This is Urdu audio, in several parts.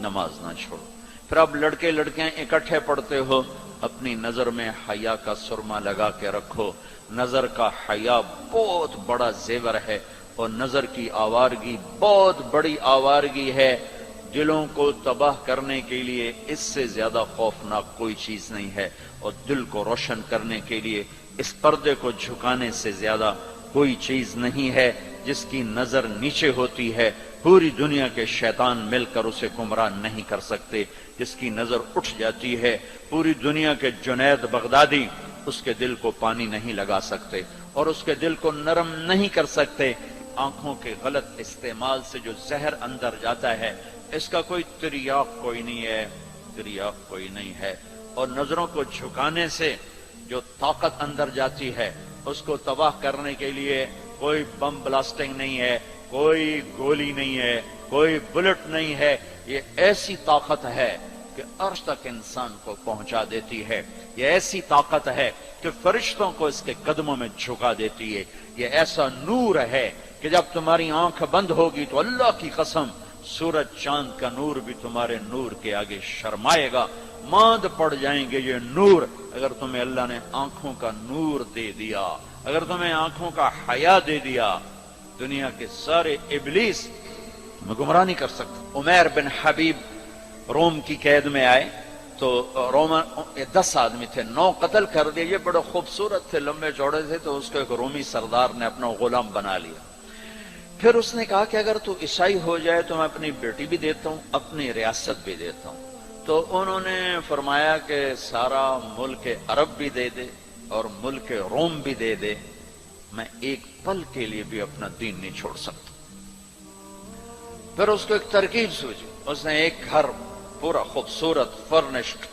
نماز نہ چھوڑو۔ پھر اب لڑکے لڑکیاں اکٹھے پڑھتے ہو، اپنی نظر میں حیا کا سرما لگا کے رکھو۔ نظر کا حیا بہت بڑا زیور ہے، اور نظر کی آوارگی بہت بڑی آوارگی ہے۔ دلوں کو تباہ کرنے کے لیے اس سے زیادہ خوفناک کوئی چیز نہیں ہے، اور دل کو روشن کرنے کے لیے اس پردے کو جھکانے سے زیادہ کوئی چیز نہیں ہے۔ جس کی نظر نیچے ہوتی ہے پوری دنیا کے شیطان مل کر اسے گمراہ نہیں کر سکتے۔ جس کی نظر اٹھ جاتی ہے پوری دنیا کے جنید بغدادی اس کے دل کو پانی نہیں لگا سکتے، اور اس کے دل کو نرم نہیں کر سکتے۔ آنکھوں کے غلط استعمال سے جو زہر اندر جاتا ہے اس کا کوئی تریاق کوئی نہیں ہے، تریاق کوئی نہیں ہے۔ اور نظروں کو جھکانے سے جو طاقت اندر جاتی ہے اس کو تباہ کرنے کے لیے کوئی بم بلاسٹنگ نہیں ہے، کوئی گولی نہیں ہے، کوئی بلٹ نہیں ہے۔ یہ ایسی طاقت ہے کہ عرش تک انسان کو پہنچا دیتی ہے۔ یہ ایسی طاقت ہے کہ فرشتوں کو اس کے قدموں میں جھکا دیتی ہے۔ یہ ایسا نور ہے کہ جب تمہاری آنکھ بند ہوگی تو اللہ کی قسم سورج چاند کا نور بھی تمہارے نور کے آگے شرمائے گا، ماند پڑ جائیں گے یہ نور۔ اگر تمہیں اللہ نے آنکھوں کا نور دے دیا، اگر تمہیں آنکھوں کا حیا دے دیا، دنیا کے سارے ابلیس تمہیں گمراہ نہیں کر سکتے۔ عمیر بن حبیب روم کی قید میں آئے تو رومن 10 آدمی تھے، 9 قتل کر دیے۔ یہ بڑے خوبصورت تھے، لمبے چوڑے تھے، تو اس کو ایک رومی سردار نے اپنا غلام بنا لیا۔ پھر اس نے کہا کہ اگر تو عیسائی ہو جائے تو میں اپنی بیٹی بھی دیتا ہوں، اپنی ریاست بھی دیتا ہوں۔ تو انہوں نے فرمایا کہ سارا ملک عرب بھی دے دے اور ملک روم بھی دے دے، میں ایک پل کے لیے بھی اپنا دین نہیں چھوڑ سکتا۔ پھر اس کو ایک ترکیب سوچی، اس نے ایک گھر پورا خوبصورت فرنشڈ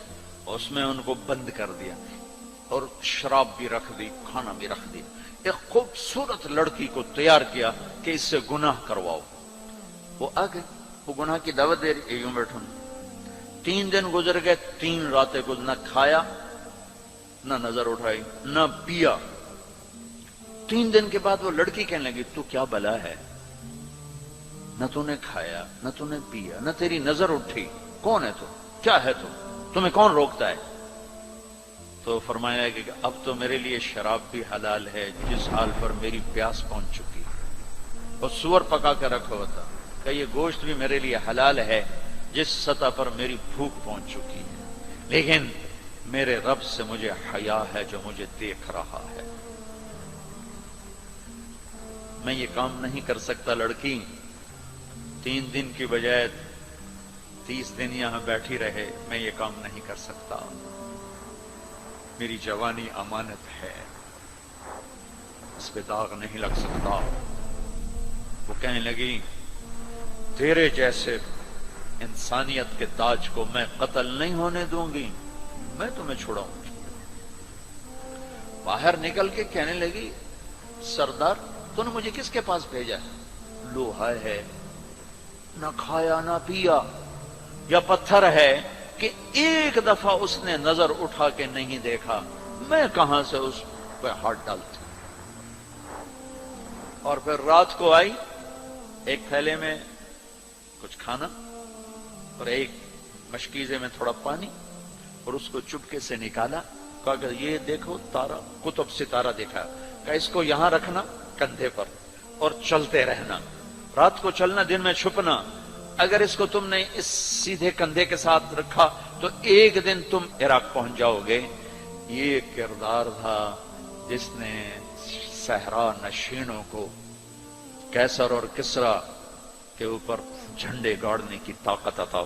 اس میں ان کو بند کر دیا، اور شراب بھی رکھ دی، کھانا بھی رکھ دیا۔ ایک خوبصورت لڑکی کو تیار کیا کہ اس سے گناہ کرواؤ۔ وہ آ گئے، وہ گناہ کی دعوت دے رہی، یوں بیٹھوں۔ 3 دن گزر گئے، 3 راتیں کو نہ کھایا، نہ نظر اٹھائی، نہ پیا۔ 3 دن کے بعد وہ لڑکی کہنے لگی تو کیا بلا ہے، نہ تو نے کھایا نہ تو نے پیا نہ تیری نظر اٹھی، کون ہے تو، کیا ہے تو، تمہیں کون روکتا ہے؟ تو فرمایا کہ اب تو میرے لیے شراب بھی حلال ہے جس حال پر میری پیاس پہنچ چکی، اور سور پکا کے رکھا ہوا تھا کہ یہ گوشت بھی میرے لیے حلال ہے جس سطح پر میری بھوک پہنچ چکی ہے، لیکن میرے رب سے مجھے حیا ہے جو مجھے دیکھ رہا ہے، میں یہ کام نہیں کر سکتا۔ لڑکی 3 دن کی بجائے 30 دن یہاں بیٹھی رہے، میں یہ کام نہیں کر سکتا، میری جوانی امانت ہے، اس پہ داغ نہیں لگ سکتا۔ وہ کہنے لگی تیرے جیسے انسانیت کے تاج کو میں قتل نہیں ہونے دوں گی، میں تمہیں چھڑاؤں گی۔ باہر نکل کے کہنے لگی سردار تو نے مجھے کس کے پاس بھیجا ہے؟ لوہا ہے، نہ کھایا نہ پیا، یا پتھر ہے کہ ایک دفعہ اس نے نظر اٹھا کے نہیں دیکھا، میں کہاں سے اس پہ ہاتھ ڈالتی۔ اور پھر رات کو آئی، ایک تھیلے میں کچھ کھانا اور ایک مشکیزے میں تھوڑا پانی، اور اس کو چپکے سے نکالا، کہا کہ یہ دیکھو تارا، قطب ستارہ دیکھا، کہ اس کو یہاں رکھنا کندھے پر اور چلتے رہنا، رات کو چلنا دن میں چھپنا۔ اگر اس کو تم نے اس سیدھے کندھے کے ساتھ رکھا تو ایک دن تم عراق پہنچ جاؤ گے۔ یہ کردار تھا جس نے صحرا نشینوں کو کیسر اور کسرا کے اوپر جھنڈے گاڑنے کی طاقت عطا